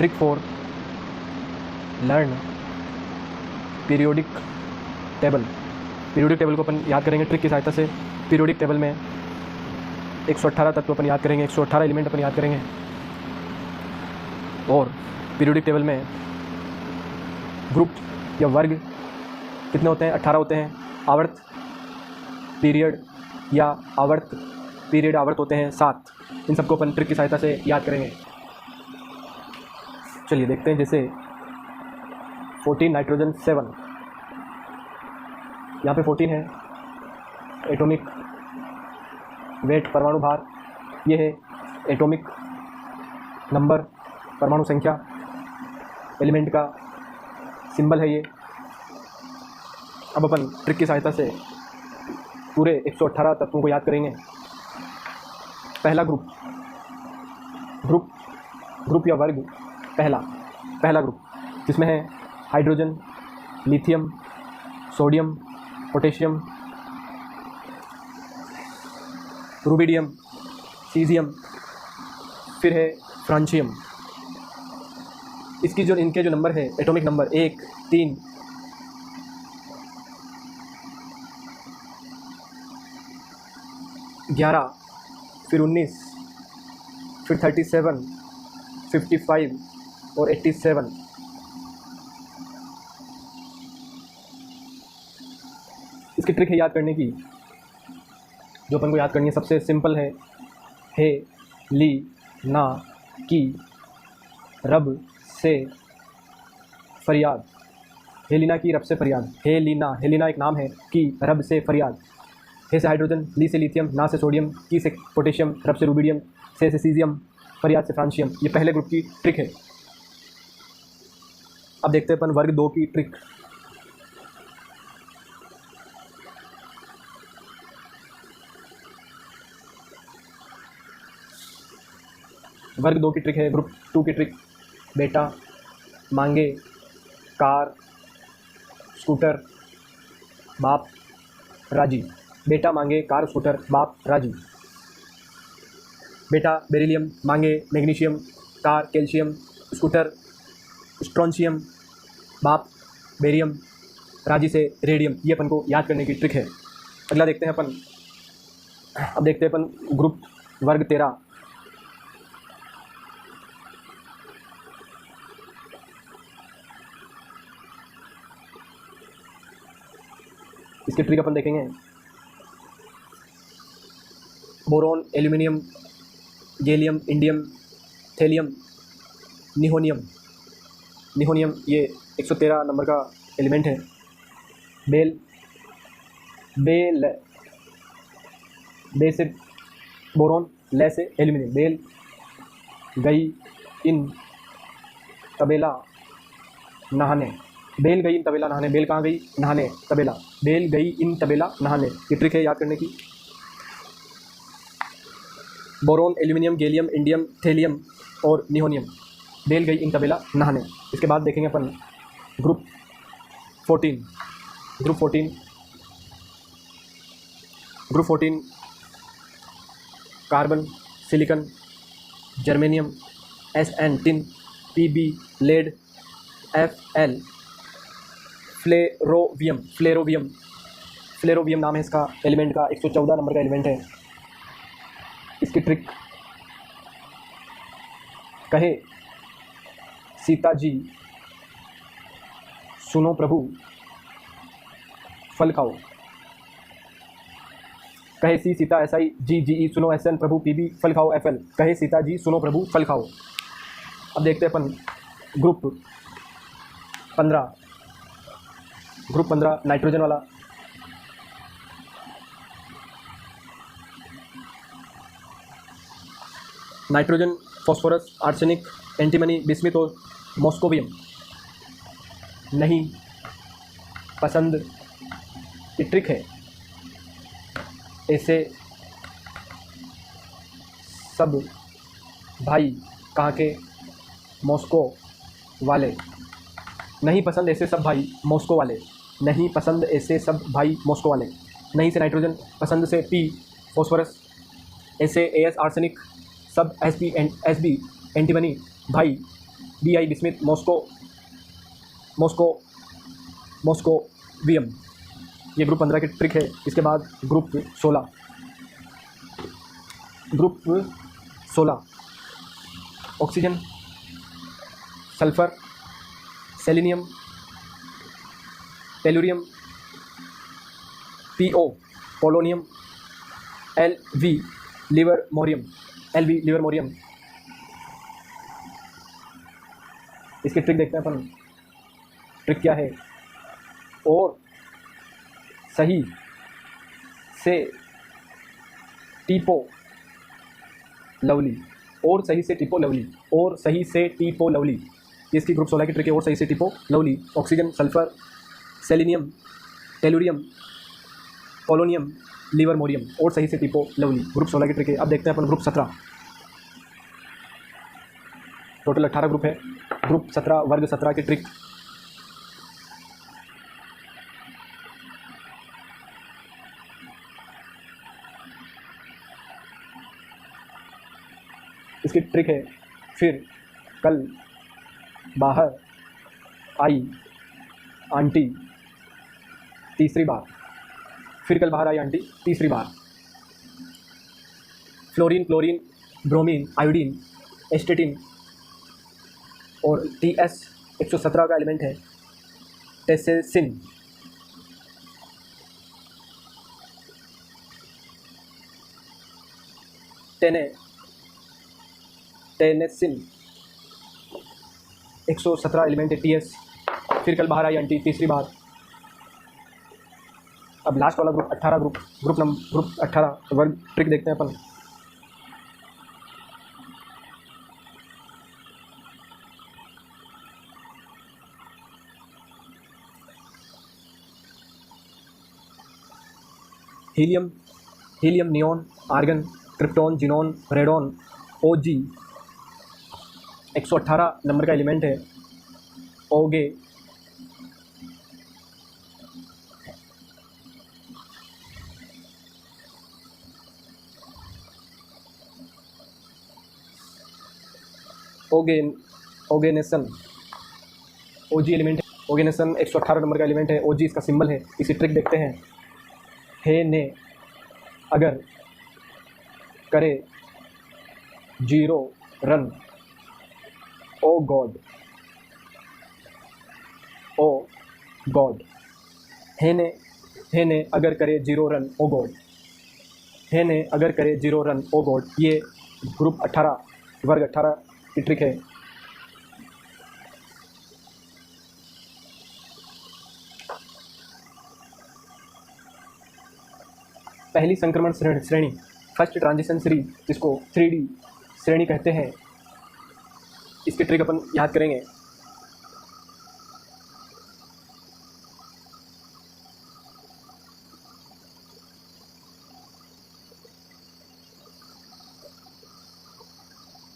Trick 4 learn periodic table. Periodic table को अपन याद करेंगे ट्रिक की सहायता से। पीरियोडिक टेबल में 118 तत्व अपन याद करेंगे, 118 एलिमेंट अपन याद करेंगे। और पीरियोडिक टेबल में ग्रुप या वर्ग कितने होते हैं? 18 होते हैं। आवर्त पीरियड या आवर्त पीरियड आवर्त होते हैं 7। इन सबको अपन ट्रिक की सहायता से याद करेंगे। चलिए देखते हैं। जैसे 14 नाइट्रोजन 7, यहाँ पे 14 है। एटॉमिक वेट परमाणु भार, ये है एटॉमिक नंबर परमाणु संख्या, एलिमेंट का सिंबल है ये। अब अपन ट्रिक की सहायता से पूरे 118 तत्वों को याद करेंगे। पहला ग्रुप या वर्ग, पहला ग्रुप जिसमें है hydrogen, lithium, sodium, potassium, rubidium, caesium, फिर है फ्रांशियम। इनके जो नंबर है एटॉमिक नंबर 1, 3, 11, फिर 19, फिर 37, 55 और 87। इसकी ट्रिक है याद करने की, जो अपन को याद करनी है सबसे सिंपल है। हे ली ना की रब से फरियाद। हेलिना की रब से फरियाद। हेलिना एक नाम है, की रब से फरियाद। हे से हाइड्रोजन, ली से लिथियम, ना से सोडियम, की से पोटेशियम, रब से रुबिडियम, से सीजियम, फरियाद से फ्रांशियम। ये पहले ग्रुप की ट्रिक है। अब देखते हैं अपन वर्ग 2 की ट्रिक। वर्ग 2 की ट्रिक है। ग्रुप 2 की ट्रिक, बेटा मांगे कार स्कूटर बाप राजी। बेटा मांगे कार स्कूटर बाप राजी। बेटा बेरिलियम मांगे magnesium, car calcium, scooter strontium, बाप बेरियम, राजी से रेडियम। ये अपन को याद करने की ट्रिक है। अगला देखते हैं अपन। अब देखते हैं अपन ग्रुप वर्ग 13। इसकी ट्रिक अपन देखेंगे। Boron, aluminium, gallium, indium, thallium, nihonium ये 113 नंबर का एलिमेंट है। बे से बोरोन, ले से एल्यूमिनियम। बेल गई इन तबेला नहाने। बेल गई इन तबेला नहाने। बेल कहाँ गई? नहाने। तबेला। बेल गई इन तबेला नहाने। ये ट्रिक है याद करने की। Boron, aluminium, gallium, indium, thallium और निहोनियम। बेल गई इन तबेला नहाने। इसके बाद देखेंगे अपन group 14। Group 14 carbon, silicon, germanium, SN tin, PB lead, FL flerovium नाम है इसका एलिमेंट का। 114 नंबर का एलिमेंट है। इसकी ट्रिक, कहे सीता जी सुनो प्रभु फल खाओ। कहे सी सीता SI, जी सुनो SN, प्रभु PB, फल खाओ FL। कहे सीता जी सुनो प्रभु फल खाओ। अब देखते हैं अपन ग्रुप 15 नाइट्रोजन वाला। Nitrogen, phosphorus, arsenic, antimony, bismuth और मॉस्कोवियम नहीं पसंद की ट्रिक है। ऐसे सब भाई कहाँ के? मॉस्को वाले। नहीं पसंद ऐसे सब भाई मॉस्को वाले। नहीं पसंद ऐसे सब भाई मॉस्को वाले। नहीं से नाइट्रोजन, पसंद से P फॉस्फोरस, ऐसे AS आर्सेनिक, सब SB एंटीमनी भाई BI बिस्मिथ मॉस्कोवियम। ये ग्रुप 15 की ट्रिक है। इसके बाद group 16 oxygen, sulphur, selenium, tellurium, PO polonium, LV livermorium. इसकी ट्रिक देखते हैं अपन। ट्रिक क्या है? और सही से टीपो लवली, और सही से टीपो लवली, और सही से टीपो लवली। ये इसकी ग्रुप 16 की ट्रिक है। और सही से टीपो lovely. Oxygen, sulphur, selenium, tellurium, polonium, livermorium, और सही से टीपो लवली। ग्रुप 16 की ट्रिक है। अब देखते हैं अपन ग्रुप 17। टोटल 18 ग्रुप है। ग्रुप 17 वर्ग 17 की ट्रिक। इसकी ट्रिक है, फिर कल बाहर आई आंटी तीसरी बार। फिर कल बाहर आई आंटी तीसरी बार। Fluorine, chlorine, bromine, iodine, astatine और TS 117 का एलिमेंट है टेसेसिन। टेनेसिन 117 एलिमेंट है TS। फिर कल बाहर आई आंटी तीसरी बार। अब लास्ट वाला ग्रुप 18 ग्रुप 18 वर्ग ट्रिक देखते हैं अपन। Helium, neon, argon, krypton, xenon, radon, OG 118 नंबर का एलिमेंट है ओगे। ओगेनेसन OG एलिमेंट है। ओगेनेसन 118 नंबर का एलिमेंट है। OG इसका सिंबल है। इसी ट्रिक देखते हैं। हे ने अगर करे 0 रन, ओ गॉड। हे ने अगर करे 0 रन, ओ गॉड। हे ने अगर करे 0 रन, ओ गॉड। ये ग्रुप 18 वर्ग 18 की ट्रिक है। पहली संक्रमण श्रेणी, फर्स्ट ट्रांजिशन सीरीज, जिसको 3D श्रेणी कहते हैं। इसकी ट्रिक अपन याद करेंगे।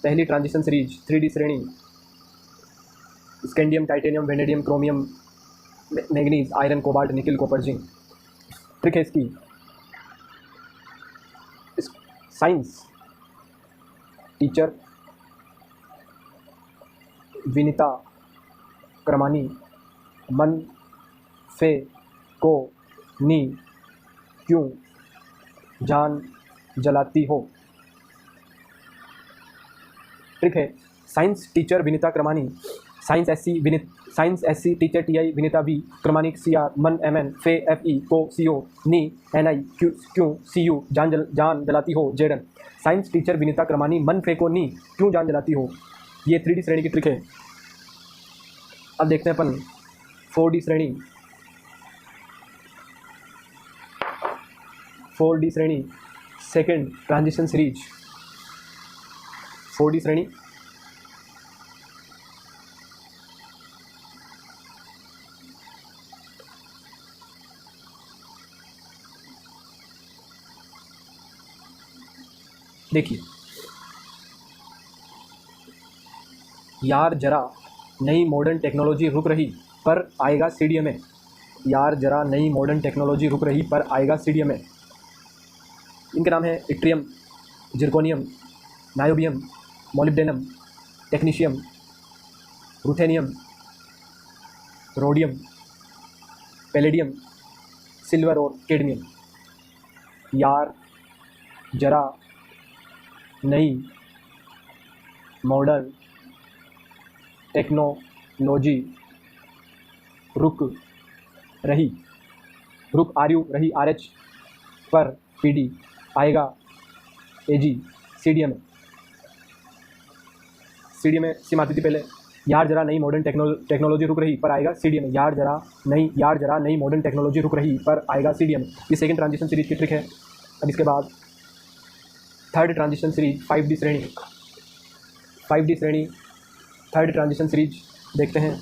पहली ट्रांजिशन सीरीज 3D श्रेणी, scandium, titanium, vanadium, chromium, manganese, iron, cobalt, nickel, copper, zinc. Trick है इसकी। साइंस टीचर विनीता क्रमानी मन फे को नी क्यों जान जलाती हो। ट्रिक है, साइंस टीचर विनीता क्रमानी, science SC teacher TI Vinita V, क्रमानिक CR, मन MN, फे FE, को CO, नी NI, क्यों CU, जान जलाती हो जेडन। साइंस टीचर विनीता क्रमानी मन फे को नी क्यों जान जलाती हो। ये 3D श्रेणी की ट्रिक है। अब देखते हैं अपन 4D श्रेणी। 4D श्रेणी सेकेंड ट्रांजिशन सीरीज। 4D श्रेणी देखिए, यार जरा नई मॉडर्न टेक्नोलॉजी रुक रही पर आएगा CDMA। यार जरा नई मॉडर्न टेक्नोलॉजी रुक रही पर आएगा CDMA। इनके नाम है yttrium, zirconium, niobium, molybdenum, technetium, ruthenium, rhodium, palladium, silver और कैडमियम। यार जरा नई मॉडर्न टेक्नोलॉजी रुक रही RH पर PD आएगा AG CDM में सिम आती थी पहले। यार जरा नई मॉडर्न टेक्नोलॉजी रुक रही पर आएगा CDM। यार जरा नई मॉडर्न टेक्नोलॉजी रुक रही पर आएगा CDM। ये सेकंड ट्रांजिशन सीरीज की ट्रिक है। अब इसके बाद थर्ड ट्रांजिशन सीरीज 5D श्रेणी थर्ड ट्रांजिशन सीरीज देखते हैं।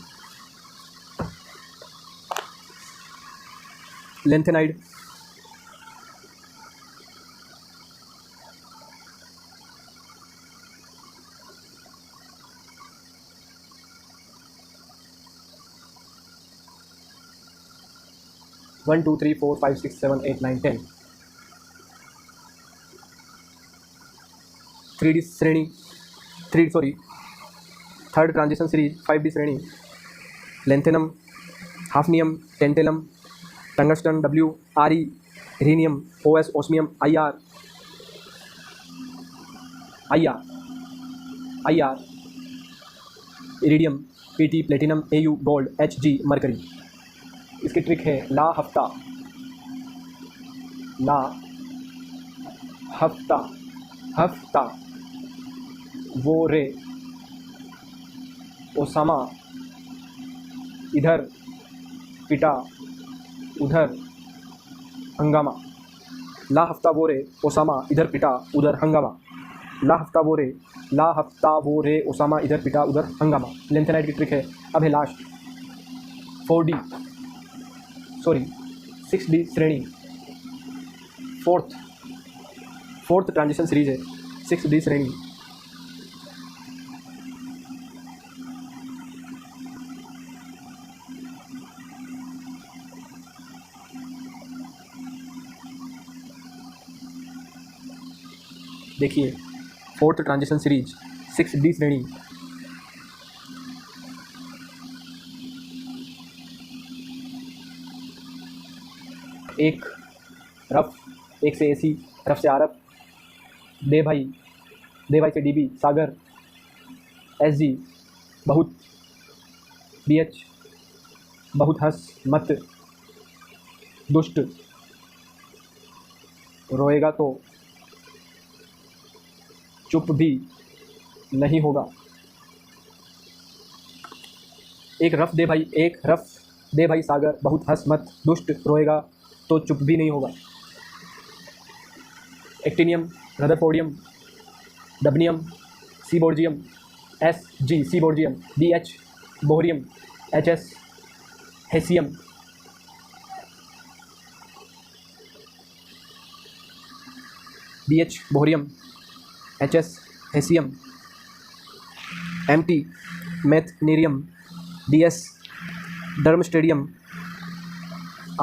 Lanthanide, one two three four five six seven eight nine 10। 3D श्रेणी थर्ड ट्रांजिशन सीरीज 5D श्रेणी lanthanum, hafnium, tantalum, tungsten, WRE, rhenium, OS, osmium, IR, iridium, PT, platinum, AU, gold, HG, mercury. इसकी trick है ला हफ्ता वो रे Osama इधर पिटा उधर हंगामा। ला हफ्ता वो रे ओसामा इधर पिटा उधर हंगामा। ला हफ्ता वो रे ओसामा इधर पिटा उधर हंगामा। लेंथेनाइड की ट्रिक है। अब है लास्ट 6D श्रेणी फोर्थ ट्रांजिशन सीरीज है 6D श्रेणी। देखिए फोर्थ ट्रांजिशन सीरीज 6D श्रेणी। एक से AC, रफ से RF, दे भाई से DB, सागर, SG, बहुत, BH, बहुत हंस मत, दुष्ट, रोएगा तो चुप भी नहीं होगा। एक रफ दे भाई सागर, बहुत हंस मत, दुष्ट, रोएगा तो चुप भी नहीं होगा। Actinium, rutherfordium, dubnium, seaborgium, SG seaborgium, BH bohrium, HS hassium, BH bohrium, HS hassium, MT meitnerium, DS darmstadtium,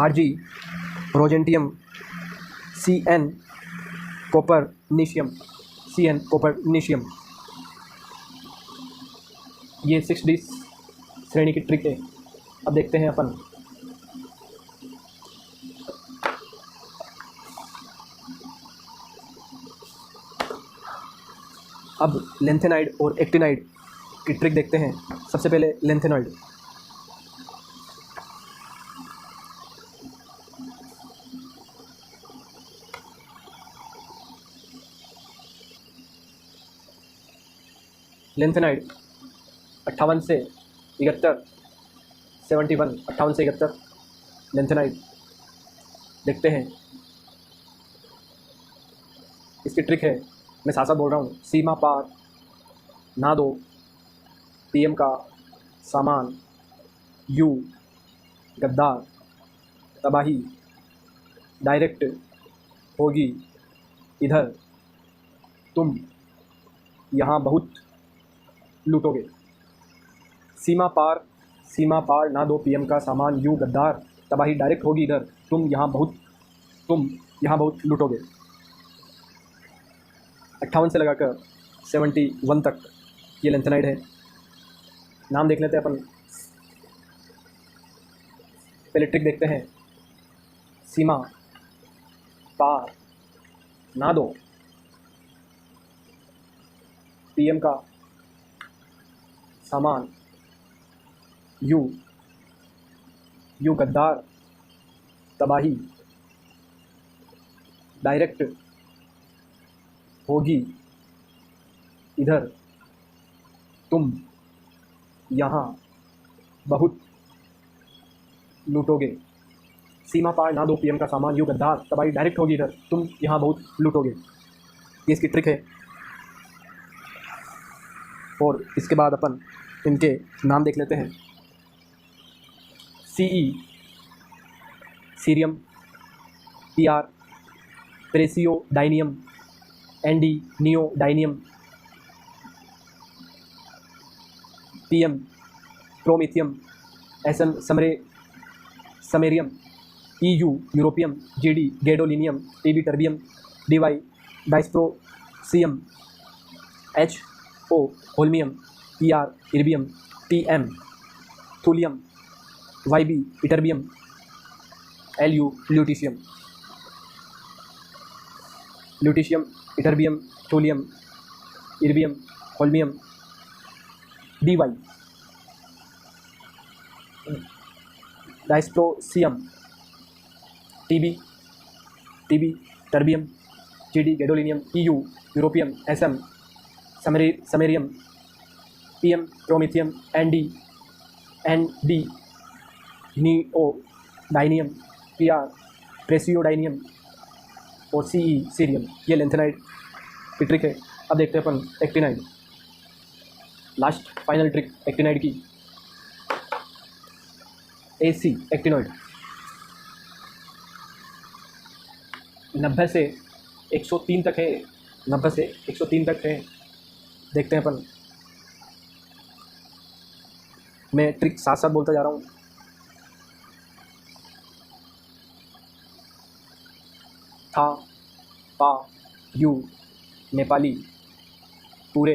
RG roentgenium, CN copernicium. ये 6D श्रेणी की ट्रिक है। अब देखते हैं अपन अब लेंथेनाइड और एक्टिनाइड की ट्रिक देखते हैं। सबसे पहले लेंथेनाइड। लेंथेनाइड 58 से 71, 71, 58 से 71 लेंथेनाइड देखते हैं। इसकी ट्रिक है, मैं साथ साथ बोल रहा हूँ। सीमा पार ना दो PM का सामान, यू गद्दार, तबाही डायरेक्ट होगी इधर, तुम यहाँ बहुत लूटोगे। सीमा पार ना दो PM का सामान, यू गद्दार, तबाही डायरेक्ट होगी इधर, तुम यहाँ बहुत लूटोगे। 58 से लगाकर 71 तक ये लेंथेनाइड है। नाम देख लेते हैं अपन। पहले ट्रिक देखते हैं। सीमा पार ना दो, पीएम का सामान, यू यू गद्दार, तबाही डायरेक्ट होगी इधर, तुम यहाँ बहुत लूटोगे। सीमा पार ना दो, पीएम का सामान, यू गद्दार, तबाही डायरेक्ट होगी इधर, तुम यहाँ बहुत लूटोगे। ये इसकी ट्रिक है। और इसके बाद अपन इनके नाम देख लेते हैं। CE cerium, PR praseodymium, ND neodymium, PM promethium, SM samarium, EU europium, GD gadolinium, TB terbium, DY dysprosium, HO holmium, PR erbium, TM thulium, YB ytterbium, LU lutetium, ytterbium, thulium, erbium, holmium, DY dysprosium, TB terbium, GD gadolinium, EU europium, SM samarium, PM promethium, ND neodymium, PR praseodymium और CE cerium. ये lanthanide की trick है। अब देखते हैं अपन actinide, last final trick actinide की। AC actinoid 90 से 103 तक है, 90 से 103 तक है। देखते हैं अपन। मैं ट्रिक साथ साथ बोलता जा रहा हूँ। था पा यू नेपाली, पूरे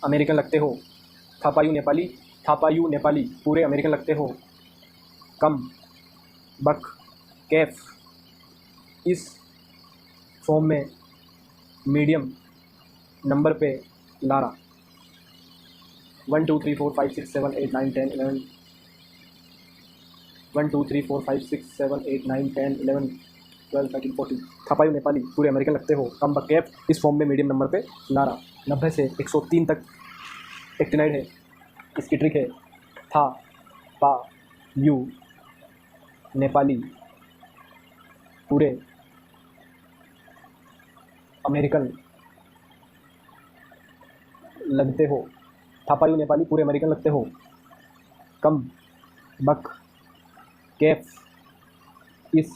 अमेरिकन लगते हो। थापायू नेपाली, पूरे अमेरिकन लगते हो। कम बक कैफ, इस फॉर्म में मीडियम नंबर पे लारा। 1 2 3 4 5 6 7 8 9 10 11 1 2 3 4 5 6 7 8 9 10 11 12 13 14। थापायू नेपाली, पूरे अमेरिकन लगते हो। कम बक कैफ, इस फॉर्म में मीडियम नंबर पे लारा। 90 से 103 तक एक्टिनाइड है। इसकी ट्रिक है। था पा यू नेपाली, पूरे अमेरिकन लगते हो। थापायू नेपाली, पूरे अमेरिकन लगते हो। कम बक कैफ, इस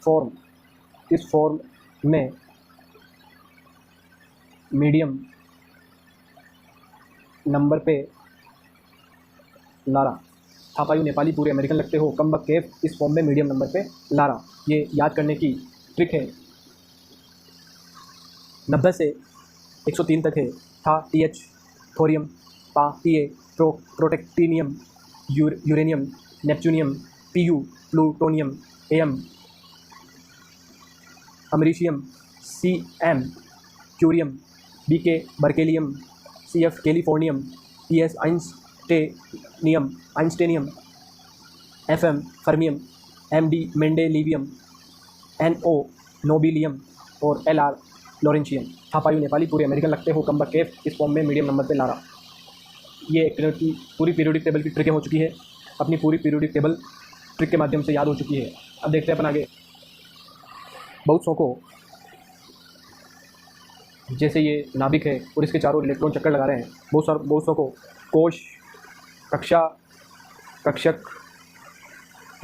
फॉर्म में मीडियम नंबर पे लारा। थापायू नेपाली, पूरे अमेरिकन लगते हो। कम बक कैफ, इस फॉर्म में मीडियम नंबर पे लारा। ये याद करने की ट्रिक है। 90 से 103 तक है। था टीएच थोरियम, पा TA protactinium, uranium neptunium, PU plutonium, M americium, CM curium, BK berkelium, CF californium, PS einsteinium, FM fermium, MD mendelevium, NO nobelium और एलआर लॉरेंशियम। थापायू नेपाली, पूरे अमेरिकन लगते हो। कम बक कैफ, इस फॉर्म में मीडियम नंबर पे लारा। ये actinoid की पूरी पीरियोडिक टेबल की ट्रिकें हो चुकी है। अपनी पूरी पीरियोडिक टेबल ट्रिक के माध्यम से याद हो चुकी है। अब देखते हैं अपन आगे। बहुत सौ को, जैसे ये नाभिक है और इसके चारों इलेक्ट्रॉन चक्कर लगा रहे हैं। बहुत सौ को कोश, कक्षा, कक्षक,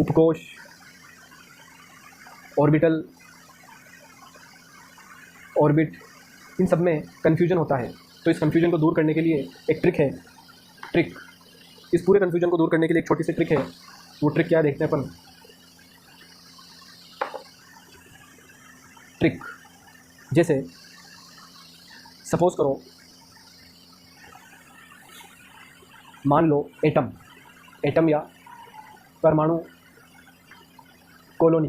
उपकोश, ऑर्बिटल, ऑर्बिट, इन सब में कन्फ्यूजन होता है। तो इस कन्फ्यूजन को दूर करने के लिए एक ट्रिक है। इस पूरे कन्फ्यूजन को दूर करने के लिए एक छोटी सी ट्रिक है। वो ट्रिक क्या है देखते हैं अपन। ट्रिक जैसे सपोज करो मान लो एटम या परमाणु कॉलोनी,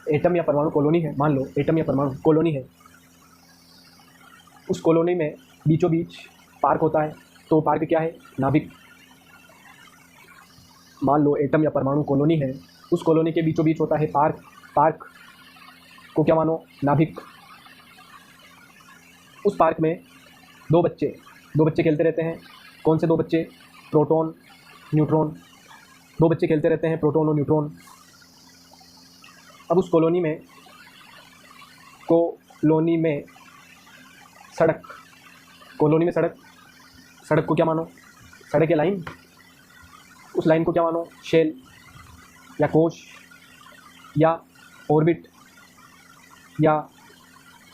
एटम या परमाणु कॉलोनी है, मान लो एटम या परमाणु कॉलोनी है। उस कॉलोनी में बीचों बीच पार्क होता है, तो पार्क क्या है? नाभिक। मान लो एटम या परमाणु कॉलोनी है, उस कॉलोनी के बीचों बीच होता है पार्क, पार्क को क्या मानो? नाभिक। उस पार्क में दो बच्चे खेलते रहते हैं। कौन से दो बच्चे? Proton, neutron. दो बच्चे खेलते रहते हैं, प्रोटॉन और न्यूट्रॉन। अब उस कॉलोनी में सड़क, कॉलोनी में सड़क को क्या मानो? सड़क या लाइन। उस लाइन को क्या मानो? शेल या कोश या ऑर्बिट या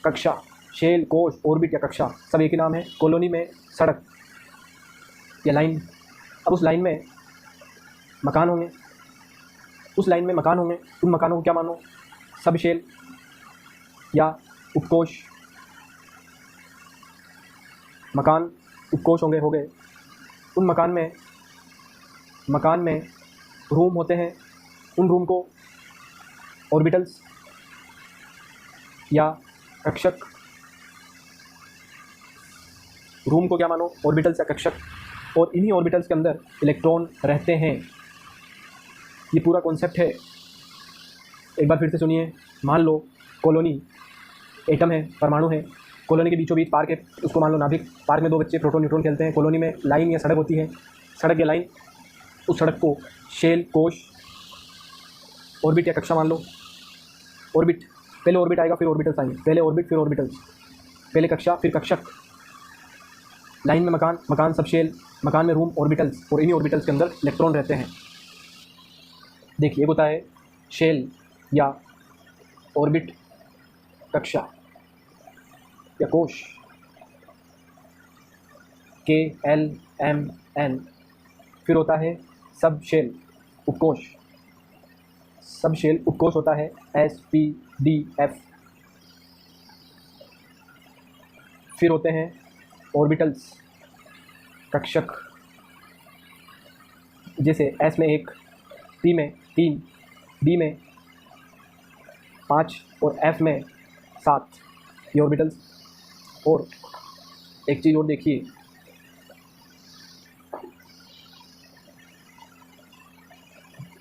कक्षा। शेल, कोश, ऑर्बिट या कक्षा सब एक ही नाम है। कॉलोनी में सड़क या लाइन। अब उस लाइन में मकान होंगे, उन मकानों को क्या मानो? सब शेल या उपकोष। मकान उपकोष हो गए। उन मकान में रूम होते हैं, उन रूम को ऑर्बिटल्स या कक्षक। रूम को क्या मानो? ऑर्बिटल्स या कक्षक। और इन्हीं ऑर्बिटल्स के अंदर इलेक्ट्रॉन रहते हैं। ये पूरा कॉन्सेप्ट है। एक बार फिर से सुनिए। मान लो कॉलोनी एटम है, परमाणु है, कॉलोनी के बीचों बीच पार्क है, उसको मान लो नाभिक। पार्क में दो बच्चे प्रोटॉन न्यूट्रॉन खेलते हैं। कॉलोनी में लाइन या सड़क होती है, सड़क या लाइन। उस सड़क को शेल, कोश, ऑर्बिट या कक्षा मान लो। ऑर्बिट, पहले ऑर्बिट आएगा फिर ऑर्बिटल्स आएंगे, पहले ऑर्बिट फिर ऑर्बिटल्स, पहले कक्षा फिर कक्षक। लाइन में मकान सब शेल, मकान में रूम, ऑर्बिटल्स, और इन्हीं ऑर्बिटल्स के अंदर इलेक्ट्रॉन रहते हैं। देखिए, एक होता है शेल या ऑर्बिट, कक्षा या कोश, KLMN। फिर होता है सब शेल, उपकोष। सब शेल उपकोष होता है SPDF। फिर होते हैं ऑर्बिटल्स, कक्षक। जैसे S में 1, P में 3, D में 5 और F में 7, ये ऑर्बिटल्स। और एक चीज़ और देखिए,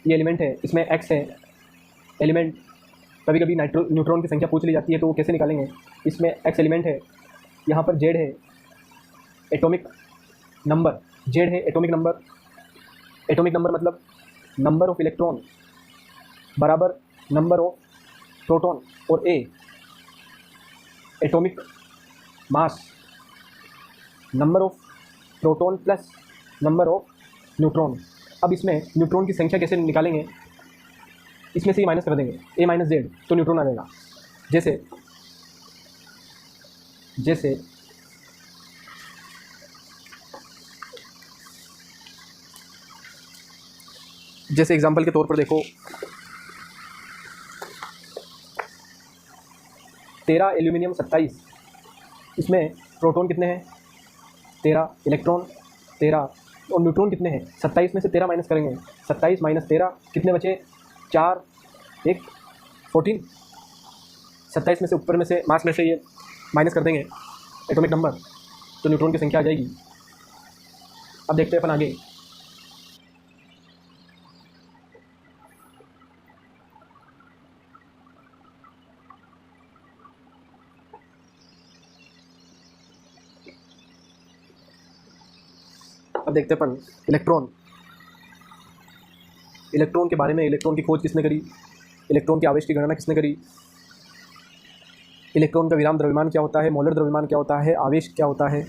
ये एलिमेंट है, इसमें X है एलिमेंट। कभी कभी न्यूट्रॉन की संख्या पूछ ली जाती है, तो वो कैसे निकालेंगे? इसमें X एलिमेंट है, यहाँ पर Z है एटॉमिक नंबर, Z है एटॉमिक नंबर। एटॉमिक नंबर मतलब नंबर ऑफ इलेक्ट्रॉन बराबर नंबर ऑफ प्रोटॉन, और A atomic mass, number of proton plus number of neutron. अब इसमें न्यूट्रॉन की संख्या कैसे निकालेंगे? इसमें से ही माइनस कर देंगे, A माइनस Z, तो न्यूट्रॉन आ जाएगा। जैसे एग्जांपल के तौर पर देखो, 13 एल्यूमिनियम 27, इसमें प्रोटॉन कितने हैं? 13, इलेक्ट्रॉन 13, और न्यूट्रॉन कितने हैं? 27 में से 13 माइनस करेंगे, 27 माइनस 13 कितने बचे? 4, 1, 14। 27 में से ऊपर में से मास में से ये माइनस कर देंगे एटॉमिक नंबर, तो न्यूट्रॉन की संख्या आ जाएगी। अब देखते हैं अपन आगे। अब देखते हैं अपन इलेक्ट्रॉन के बारे में। इलेक्ट्रॉन की खोज किसने करी? इलेक्ट्रॉन के आवेश की गणना किसने करी? इलेक्ट्रॉन का विराम द्रव्यमान क्या होता है? मोलर द्रव्यमान क्या होता है? आवेश क्या होता है?